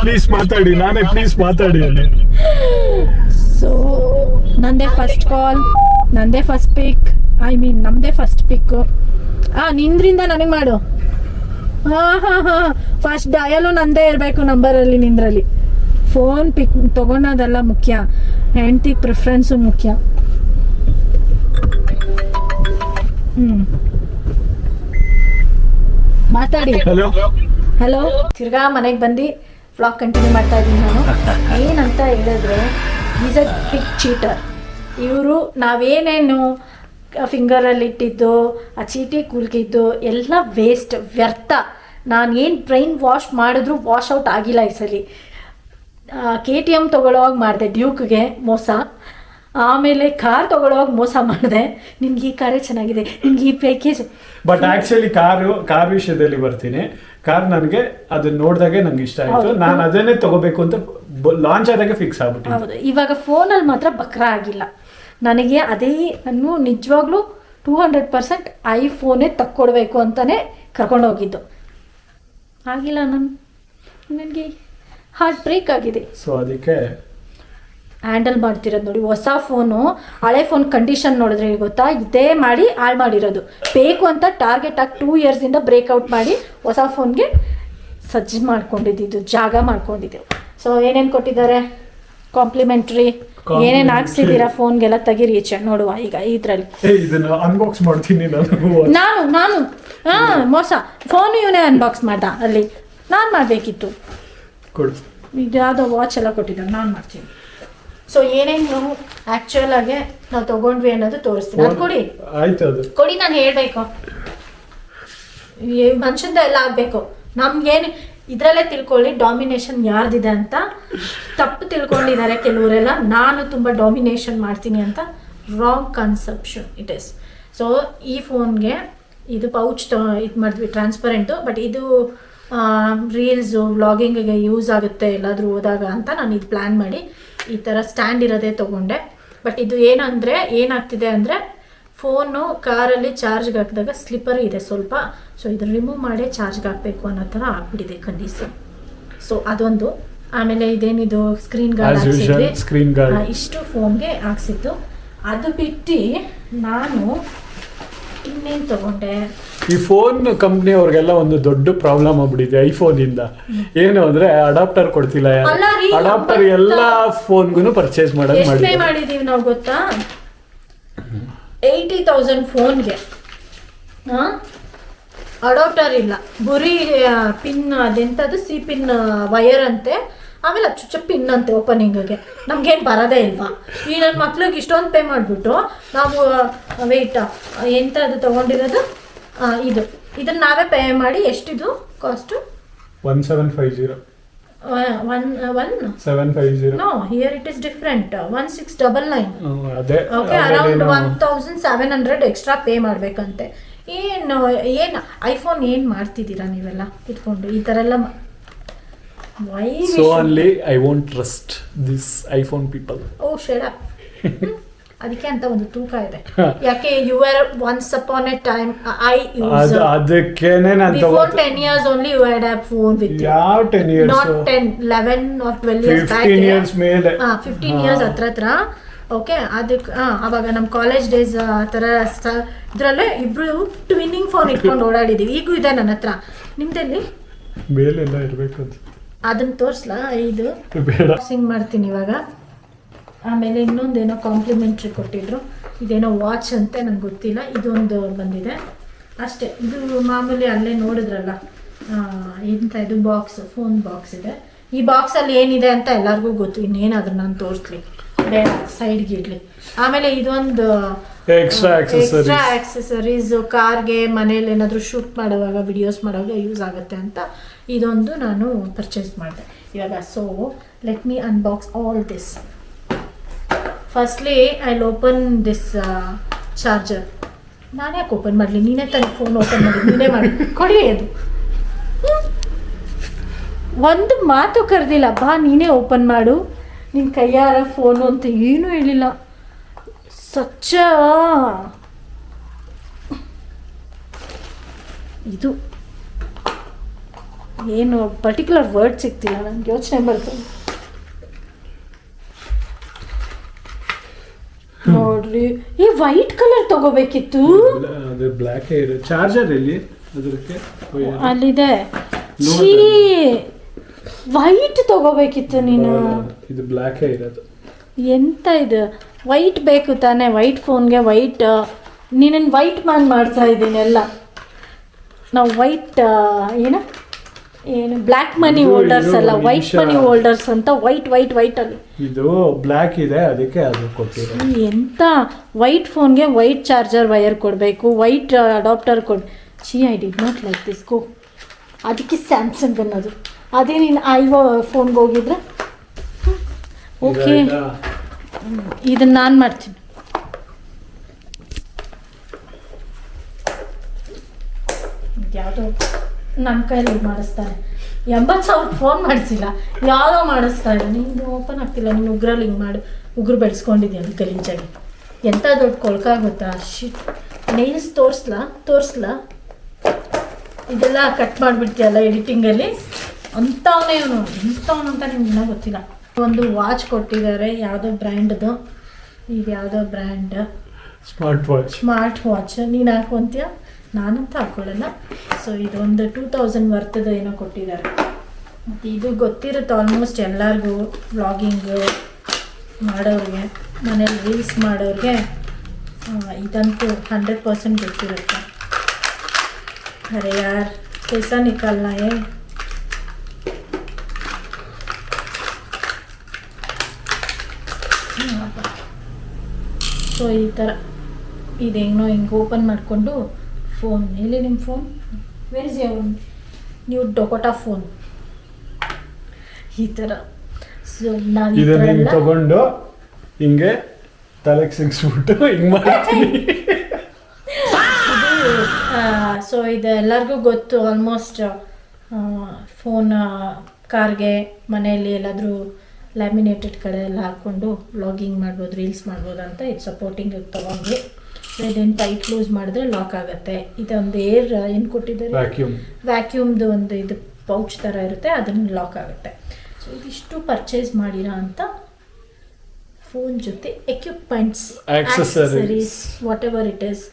A: ಪ್ಲೀಸ್ ಮಾತಾಡಿ.
B: ಸೊ ನಂದೇ ಫಸ್ಟ್ ಕಾಲ್, ನಂದೇ ಫಸ್ಟ್ ಪಿಕ್. ನಮ್ದೇ ಫಸ್ಟ್ ಪಿಕ್. ನಿಂದ್ರಿಂದ ನನಗೆ ಮಾಡು. ಹಾ ಫಸ್ಟ್ ಡಯಲು ನಂದೇ ಇರಬೇಕು ನಂಬರಲ್ಲಿ ನಿಂದ್ರಲ್ಲಿ. ಫೋನ್ ಪಿಕ್ ತಗೊಳೋದೆಲ್ಲ ಮುಖ್ಯ, ಹೆಂಡತಿ ಪ್ರಿಫರೆನ್ಸು ಮುಖ್ಯ. ಮಾತಾಡಿ. ಹಲೋ. ತಿರ್ಗಾ ಮನೆಗೆ ಬಂದು ವ್ಲಾಗ್ ಕಂಟಿನ್ಯೂ ಮಾಡ್ತಾ ಇದ್ದೀನಿ ನಾನು. ಏನಂತ ಹೇಳಿದ್ರೆ ಈಸ್ ಅ ಬಿಗ್ ಚೀಟರ್ ಇವರು. ನಾವೇನೇನು ಫಿಂಗರಲ್ಲಿ ಇಟ್ಟಿದ್ದು, ಆ ಚೀಟಿ ಕುಲ್ಕಿದ್ದು ಎಲ್ಲ ವೇಸ್ಟ್, ವ್ಯರ್ಥ. ನಾನು ಏನು ಬ್ರೈನ್ ವಾಶ್ ಮಾಡಿದ್ರು ವಾಶ್ ಔಟ್ ಆಗಿಲ್ಲ ಈ ಸಲ. KTM ತೊಗೊಳ್ಳೋವಾಗ ಮಾಡಿದೆ ಡ್ಯೂಕ್ಗೆ ಮೋಸ, ಆಮೇಲೆ ಕಾರ್ ತೊಗೊಳ್ಳೋವಾಗ ಮೋಸ ಮಾಡಿದೆ. ನಿಮ್ಗೆ ಈ ಕಾರೇ ಚೆನ್ನಾಗಿದೆ, ನಿಮ್ಗೆ ಈ ಪ್ಯಾಕೇಜ್.
A: ಬಟ್ ಆಕ್ಚುಲಿ ಕಾರ್ ವಿಷಯದಲ್ಲಿ ಬರ್ತೀನಿ. ಕಾರ್ ನನಗೆ ಅದನ್ನ ನೋಡಿದಾಗೆ ನಂಗೆ ಇಷ್ಟ ಆಯ್ತು. ನಾನು ಅದನ್ನೇ ತಗೋಬೇಕು ಅಂತ ಲಾಂಚ್ ಆದಾಗ ಫಿಕ್ಸ್ ಆಗ್ಬಿಟ್ಟು.
B: ಹೌದು, ಇವಾಗ ಫೋನಲ್ಲಿ ಮಾತ್ರ ಬಕ್ರ ಆಗಿಲ್ಲ ನನಗೆ. ಅದೇ ನಾನು ನಿಜವಾಗ್ಲೂ 200% ಐಫೋನೇ ತಕ್ಕೊಡ್ಬೇಕು ಅಂತಾನೆ ಕರ್ಕೊಂಡೋಗಿದ್ದು. ಆಗಿಲ್ಲ, ನನಗೆ ಹಾರ್ಟ್ ಬ್ರೇಕ್ ಆಗಿದೆ.
A: ಸೊ ಅದಕ್ಕೆ
B: ಹ್ಯಾಂಡಲ್ ಮಾಡ್ತಿರೋದು ನೋಡಿ. ಹೊಸ ಫೋನು ಹಳೆ ಫೋನ್ ಕಂಡೀಷನ್ ನೋಡಿದ್ರೆ ಗೊತ್ತಾ, ಇದೇ ಮಾಡಿ ಹಾಳು ಮಾಡಿರೋದು. ಬೇಕು ಅಂತ ಟಾರ್ಗೆಟ್ ಆಗಿ 2 ಇಯರ್ಸಿಂದ ಬ್ರೇಕ್ಔಟ್ ಮಾಡಿ ಹೊಸ ಫೋನ್ಗೆ ಸಜ್ಜು ಮಾಡ್ಕೊಂಡಿದ್ದು, ಜಾಗ ಮಾಡ್ಕೊಂಡಿದ್ದೆವು. ಸೊ ಏನೇನು ಕೊಟ್ಟಿದ್ದಾರೆ ಕಾಂಪ್ಲಿಮೆಂಟ್ರಿ, ಏನೇನು ಹಾಕ್ಸಿದ್ದೀರಾ ಫೋನ್ಗೆಲ್ಲ ತೆಗೀರಿ ಈಚೆ ನೋಡುವ. ಈಗ ಇದರಲ್ಲಿ
A: ಇದನ್ನ ಅನ್ಬಾಕ್ಸ್ ಮಾಡ್ತೀನಿ
B: ನಾನು ಮೋಸ. ಫೋನ್ ಇವನೇ ಅನ್ಬಾಕ್ಸ್ ಮಾಡ್ದ, ಅಲ್ಲಿ ನಾನು ಮಾಡಬೇಕಿತ್ತು.
A: ಕೊಡು.
B: ಇದು ಯಾವುದೋ ವಾಚ್ ಎಲ್ಲ ಕೊಟ್ಟಿದ್ದಾರೆ, ನಾನು ಮಾಡ್ತೀನಿ. ಸೊ ಏನೇನು ಆ್ಯಕ್ಚುಯಲ್ ಆಗಿ ನಾವು ತೊಗೊಂಡ್ವಿ ಅನ್ನೋದು ತೋರಿಸ್ತೀನಿ. ಅದು ಕೊಡಿ.
A: ಆಯ್ತು, ಅದು
B: ಕೊಡಿ, ನಾನು ಹೇಳಬೇಕು. ಮನುಷ್ಯಂದ ಎಲ್ಲ ಆಗಬೇಕು. ನಮ್ಗೇನು ಇದರಲ್ಲೇ ತಿಳ್ಕೊಳ್ಳಿ ಡಾಮಿನೇಷನ್ ಯಾರ್ದಿದೆ ಅಂತ. ತಪ್ಪು ತಿಳ್ಕೊಂಡಿದ್ದಾರೆ ಕೆಲವರೆಲ್ಲ, ನಾನು ತುಂಬ ಡಾಮಿನೇಷನ್ ಮಾಡ್ತೀನಿ ಅಂತ. Wrong conception it is. So ಈ ಫೋನ್ಗೆ ಇದು ಪೌಚ್ ಇದು ಮಾಡಿದ್ವಿ ಟ್ರಾನ್ಸ್ಪರೆಂಟು, ಬಟ್ ಇದು ರೀಲ್ಸು ವ್ಲಾಗಿಂಗಿಗೆ ಯೂಸ್ ಆಗುತ್ತೆ ಎಲ್ಲಾದರೂ ಹೋದಾಗ ಅಂತ ನಾನು ಇದು ಪ್ಲ್ಯಾನ್ ಮಾಡಿ ಈ ಥರ ಸ್ಟ್ಯಾಂಡ್ ಇರೋದೇ ತೊಗೊಂಡೆ. ಬಟ್ ಇದು ಏನಂದರೆ ಏನಾಗ್ತಿದೆ ಅಂದರೆ ಫೋನು ಕಾರಲ್ಲಿ ಚಾರ್ಜ್ಗೆ ಹಾಕಿದಾಗ ಸ್ಲಿಪ್ಪರ್ ಇದೆ ಸ್ವಲ್ಪ. ಸೊ ಇದು ರಿಮೂವ್ ಮಾಡಿ ಚಾರ್ಜ್ಗೆ ಹಾಕಬೇಕು ಅನ್ನೋ ಥರ ಆಗ್ಬಿಟ್ಟಿದೆ ಕಂಡೀಷನ್. ಸೊ ಅದೊಂದು. ಆಮೇಲೆ ಇದೇನಿದು ಸ್ಕ್ರೀನ್ ಗಾರ್ಡ್ ಹಾಕ್ಸಿದ್ವಿ, ಇಷ್ಟು ಫೋನ್ಗೆ ಹಾಕ್ಸಿದ್ದು. ಅದು ಬಿಟ್ಟು ನಾನು ಇನ್ನೇನು ತಗೊಂಡೆ,
A: ಈ ಫೋನ್ ಕಂಪ್ನಿ ಅವ್ರಿಗೆಲ್ಲ ಒಂದು ದೊಡ್ಡ ಪ್ರಾಬ್ಲಮ್ ಆಗ್ಬಿಟ್ಟಿದೆ ಐಫೋನ್ ಇಂದ. ಏನು ಅಂದ್ರೆ ಅಡಾಪ್ಟರ್ ಕೊಡ್ತಿಲ್ಲ. ಅಡಾಪ್ಟರ್ ಎಲ್ಲ ಫೋನ್ಗೂ ಪರ್ಚೇಸ್
B: ಮಾಡಿದೀವಿ ನಾವು ಗೊತ್ತಾ, 80,000 ಫೋನ್ಗೆ ಅಡಾಪ್ಟರ್ ಇಲ್ಲ. ಬರೀ ಪಿನ್, ಅದೆಂಥದ್ದು ಸಿ ಪಿನ್ ವಯರ್ ಅಂತೆ, ಆಮೇಲೆ ಚುಚ್ಚ ಪಿನ್ ಅಂತೆ ಓಪನಿಂಗ್ಗೆ. ನಮ್ಗೇನು ಬರೋದೇ ಇಲ್ವಾ? ಈ ನನ್ನ ಮಕ್ಳಿಗೆ ಇಷ್ಟೊಂದು ಪೇ ಮಾಡಿಬಿಟ್ಟು ನಾವು ವೆಯ್ಟ್ ಎಂಥದ್ದು ತೊಗೊಂಡಿರೋದು ಇದನ್ನ ನಾವೇ ಪೇ ಮಾಡಿ. ಎಷ್ಟಿದು cost?
A: 1750. 750.
B: No, here it is different. 1699.
A: ಅದೇ
B: ಓಕೆ, ಅರೌಂಡ್ 1700 ಎಕ್ಸ್ಟ್ರಾ ಪೇ ಮಾಡಬೇಕಂತೆ. ಏನು ಐಫೋನ್ ಏನು ಮಾಡ್ತಿದ್ದೀರಾ ನೀವೆಲ್ಲ ಇಟ್ಕೊಂಡು ಈ ಥರ ಎಲ್ಲ?
A: So only I won't trust this iPhone people.
B: Oh, shut up. ಅದಕ್ಕೆ ಅಂತ ಒಂದು ತೂಕ ಇದೆ. ಯಾಕೆ you are once upon a time I use
A: ಅದಕ್ಕೇನೆ ನಾನು
B: before 10 years only you had a phone with you.
A: ಯಾವ 10 years?
B: Not 10, 11 or 12 years back.
A: 15 years ಮೇಲೆ.
B: 15 years ಹತ್ರ. ಓಕೆ, ಅದಕ್ಕೆ ಅವಾಗ ನಮ್ಮ ಕಾಲೇಜ್ ಡೇಸ್ ಆ ಥರ ಇದರಲ್ಲೇ ಇಬ್ರು ಟ್ವಿನ್ನಿಂಗ್ ಫೋನ್ ಇಟ್ಕೊಂಡು ಓಡಾಡಿದ್ದೀವಿ. ಈಗೂ ಇದೆ ನನ್ನ ಹತ್ರ. ನಿಮ್ದಲ್ಲಿ
A: ಮೇಲೆಲ್ಲ ಇರಬೇಕು
B: ಅದನ್ನ ತೋರಿಸ್ಲಾ? ಇದು ಬಾಕ್ಸಿಂಗ್ ಮಾಡ್ತೀನಿ ಇವಾಗ. ಆಮೇಲೆ ಇನ್ನೊಂದೇನೋ ಕಾಂಪ್ಲಿಮೆಂಟ್ರಿ ಕೊಟ್ಟಿದ್ರು, ಇದೇನೋ ವಾಚ್ ಅಂತೆ, ನಂಗೆ ಗೊತ್ತಿಲ್ಲ. ಇದೊಂದು ಬಂದಿದೆ ಅಷ್ಟೇ. ಇದು ಮಾಮೂಲಿ ಅಲ್ಲೇ ನೋಡಿದ್ರಲ್ಲ ಇಂಥ ಇದು ಬಾಕ್ಸ್, ಫೋನ್ ಬಾಕ್ಸ್ ಇದೆ. ಈ ಬಾಕ್ಸಲ್ಲಿ ಏನಿದೆ ಅಂತ ಎಲ್ಲರಿಗೂ ಗೊತ್ತು, ಇನ್ನೇನಾದ್ರೂ ನಾನು ತೋರಿಸ್ಲಿ ಬೇಡ, ಸೈಡ್ಗೆ ಇಡ್ಲಿ. ಆಮೇಲೆ ಇದೊಂದು ಎಕ್ಸ್ಟ್ರಾ ಆಕ್ಸೆಸರೀಸ್, ಕಾರ್ಗೆ ಮನೇಲಿ ಏನಾದರೂ ಶೂಟ್ ಮಾಡುವಾಗ ವಿಡಿಯೋಸ್ ಮಾಡುವಾಗ ಯೂಸ್ ಆಗುತ್ತೆ ಅಂತ ಇದೊಂದು ನಾನು ಪರ್ಚೇಸ್ ಮಾಡಿದೆ ಇವಾಗ. So let me unbox all this. Firstly I open this charger. ನಾನು ಯಾಕೆ ಓಪನ್ ಮಾಡಲಿ? ನೀನೇ ತಾನೇ ಫೋನ್ ಓಪನ್ ಮಾಡಿ, ನೀನೇ ಮಾಡಿ ಕೊಡಿ. ಅದು ಒಂದು ಮಾತು ಕರೆದಿಲ್ಲ, ಬಾ ನೀನೇ ಓಪನ್ ಮಾಡು, ನಿನ್ನ ಕೈಯಾರ ಫೋನು ಅಂತ ಏನೂ ಹೇಳಿಲ್ಲ. ಸಚ್ಚ ಇದು ಏನು ಪರ್ಟಿಕ್ಯುಲರ್ ವರ್ಡ್ ಸಿಗ್ತಿಲ್ಲ ನನಗೆ, ಯೋಚನೆ ಬರ್ತದೆ. ನೋಡ್ರಿ, ಈ ವೈಟ್ ಕಲರ್ ತಗೋಬೇಕಿತ್ತು.
A: ಅದು ಬ್ಲ್ಯಾಕ್ ಇರೋ ಚಾರ್ಜರ್ ಎಲ್ಲಿ? ಅದಕ್ಕೆ
B: ಅಲ್ಲಿದೆ. ವೈಟ್ ತಗೋಬೇಕಿತ್ತು ನೀನು.
A: ಇದು ಬ್ಲ್ಯಾಕೇ ಇರೋದು.
B: ಎಂತ ಇದು ವೈಟ್ ಬೇಕು ತಾನೇ? ವೈಟ್ ಫೋನ್ಗೆ ವೈಟ್. ನೀನು ವೈಟ್ ಮಾಡ್ತಾ ಇದ್ದೀನಿ ಎಲ್ಲ. ನಾವು ವೈಟ್ ಏನು ಬ್ಲ್ಯಾಕ್ ಮನಿ ಹೋಲ್ಡರ್ಸ್ ಅಲ್ಲ, ವೈಟ್ ಮನಿ ಹೋಲ್ಡರ್ಸ್ ಅಂತ. ವೈಟ್ ಅಲ್ಲಿ
A: ಇದು ಬ್ಲ್ಯಾಕ್ ಇದೆ, ಅದಕ್ಕೆ ಅದು ಕೊಟ್ಟಿರೋ.
B: ಎಂತ ವೈಟ್ ಫೋನ್ಗೆ ವೈಟ್ ಚಾರ್ಜರ್ ವೈರ್ ಕೊಡಬೇಕು, white adapter I did not like this go. ಅದಕ್ಕೆ ಸ್ಯಾಮ್ಸಂಗ್ ಅನ್ನೋದು. ಅದೇ ನೀನು ಐವೋ ಫೋನ್ಗೆ ಹೋಗಿದ್ರೆ ಓಕೆ. ಇದನ್ನು ನಾನು ಮಾಡ್ತೀನಿ. ಯಾವುದೋ ನನ್ನ ಕೈಲಿ ಮಾಡಿಸ್ತಾರೆ. 80,000 ಫೋನ್ ಮಾಡಿಸಿಲ್ಲ, ಯಾವುದೋ ಮಾಡಿಸ್ತಾರೆ. ನಿಂದು ಓಪನ್ ಆಗ್ತಿಲ್ಲ. ನೀನು ಉಗ್ರಲ್ಲಿ ಹಿಂಗೆ ಮಾಡು. ಉಗುರು ಬೆಳೆಸ್ಕೊಂಡಿದ್ಯಾ ಗಲೀಜಾಗಿ. ಎಂಥ ದೊಡ್ಡ ಕೊಳ್ಕಾಗುತ್ತಾ? ಶಿಟ್. ನೈಲ್ಸ್ ತೋರಿಸ್ಲಾ ಇದೆಲ್ಲ ಕಟ್ ಮಾಡಿಬಿಡ್ತೀಯಲ್ಲ ಎಡಿಟಿಂಗಲ್ಲಿ. ಅಂಥವನೇ ಅವನು, ಇಂಥವನು ಅಂತ ನಿಮ್ಗೆ ಇನ್ನೂ ಗೊತ್ತಿಲ್ಲ. ಒಂದು ವಾಚ್ ಕೊಟ್ಟಿದ್ದಾರೆ, ಯಾವುದೋ ಬ್ರ್ಯಾಂಡ್ದು. ಇದು ಯಾವುದೋ ಬ್ರ್ಯಾಂಡ್ ಸ್ಮಾರ್ಟ್ ವಾಚ್. ನೀನು ಹಾಕೊಂತೀಯ? ನಾನಂತ ಹಾಕೊಳ್ಳಲ್ಲ. ಸೊ ಇದೊಂದು 2000 ವರ್ತದ ಏನೋ ಕೊಟ್ಟಿದ್ದಾರೆ. ಮತ್ತು ಇದು ಗೊತ್ತಿರುತ್ತೆ ಆಲ್ಮೋಸ್ಟ್ ಎಲ್ಲರಿಗೂ. ವ್ಲಾಗಿಂಗು ಮಾಡೋರಿಗೆ, ಮನೇಲಿ ರೀಲ್ಸ್ ಮಾಡೋರಿಗೆ ಇದಂತೂ 100% ಗೊತ್ತಿರುತ್ತೆ. ಅರೆ ಯಾರ್ पैसा निकालना है. ಸೊ ಈ ಥರ ಇದು ಹೆಂಗೋ ಹಿಂಗೆ ಓಪನ್ ಮಾಡಿಕೊಂಡು ಫೋನ್. ಎಲ್ಲಿ ನಿಮ್ಮ phone? Where is your new Dakota phone? ಈ ಥರ. ಸೊ ನಾನು
A: ಇದನ್ನ ತಗೊಂಡು ಹಿಂಗೆ ತಲೆಗೆ ಸಿಗಿಸ್ಬಿಟ್ಟು ಹಿಂಗೆ ಮಾಡ್ತೀನಿ.
B: ಸೊ ಇದು ಎಲ್ಲರಿಗೂ ಗೊತ್ತು ಆಲ್ಮೋಸ್ಟ್. ಫೋನ್ ಕಾರ್ಗೆ ಮನೆಯಲ್ಲಿ ಎಲ್ಲಾದರೂ ಲ್ಯಾಮಿನೇಟೆಡ್ ಕಡೆ ಎಲ್ಲ ಹಾಕ್ಕೊಂಡು ವ್ಲಾಗಿಂಗ್ ಮಾಡ್ಬೋದು, ರೀಲ್ಸ್ ಮಾಡ್ಬೋದು ಅಂತ ಇದು ಸಪೋರ್ಟಿಂಗ್ ತೊಗೊಂಡ್ವಿ. ಸೊ ಇದನ್ನು ಟೈಟ್ ಕ್ಲೋಸ್ ಮಾಡಿದ್ರೆ ಲಾಕ್ ಆಗುತ್ತೆ. ಇದೊಂದು ಏರ್ ಏನು ಕೊಟ್ಟಿದ್ದಾರೆ, ವ್ಯಾಕ್ಯೂಮ್ದು ಒಂದು ಇದು ಪೌಚ್ ಥರ ಇರುತ್ತೆ, ಅದನ್ನು ಲಾಕ್ ಆಗುತ್ತೆ. ಸೊ ಇದಿಷ್ಟು ಪರ್ಚೇಸ್ ಮಾಡಿರೋ ಅಂತ ಫೋನ್ ಜೊತೆ equipments, accessories, what ever it is.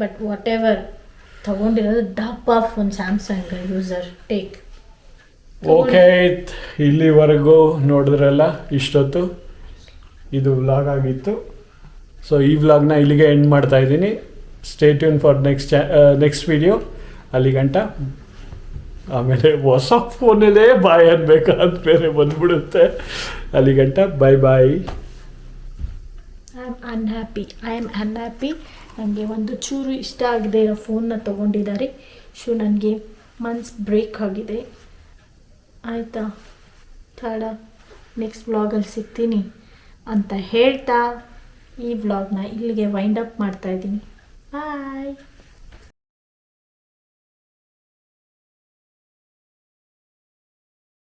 B: But what ever ತಗೊಂಡಿರೋದು ದಪ್ಪ phone, Samsung user take.
A: Okay, ಇಲ್ಲಿವರೆಗೂ ನೋಡಿದ್ರಲ್ಲ ಇಷ್ಟೊತ್ತು. ಇದು ವ್ಲಾಗ್ ಆಗಿತ್ತು. ಸೊ ಈ ವ್ಲಾಗ್ನ ಇಲ್ಲಿಗೆ ಎಂಡ್ ಮಾಡ್ತಾ ಇದ್ದೀನಿ. Stay tune for next video. ಅಲ್ಲಿಗಂಟ ಆಮೇಲೆ ಹೊಸ ಫೋನಲ್ಲೇ ಬಾಯ್ ಅನ್ಬೇಕಾದ ಬೇರೆ ಬಂದ್ಬಿಡುತ್ತೆ. ಅಲ್ಲಿಗಂಟ ಬಾಯ್.
B: I am unhappy. ನನಗೆ ಒಂದು ಚೂರು ಇಷ್ಟ ಆಗದೆ ಇರೋ ಫೋನ್ನ ತೊಗೊಂಡಿದ್ದಾರೆ. ನನಗೆ ಮನ್ಸ್ ಬ್ರೇಕ್ ಆಗಿದೆ. ಆಯಿತಾ, ತಡ ನೆಕ್ಸ್ಟ್ ವ್ಲಾಗಲ್ಲಿ ಸಿಗ್ತೀನಿ ಅಂತ ಹೇಳ್ತಾ ಈ ವ್ಲಾಗ್ನ ಇಲ್ಲಿಗೆ ವೈಂಡ್ ಅಪ್ ಮಾಡ್ತಾಯಿದ್ದೀನಿ. ಬಾಯ್.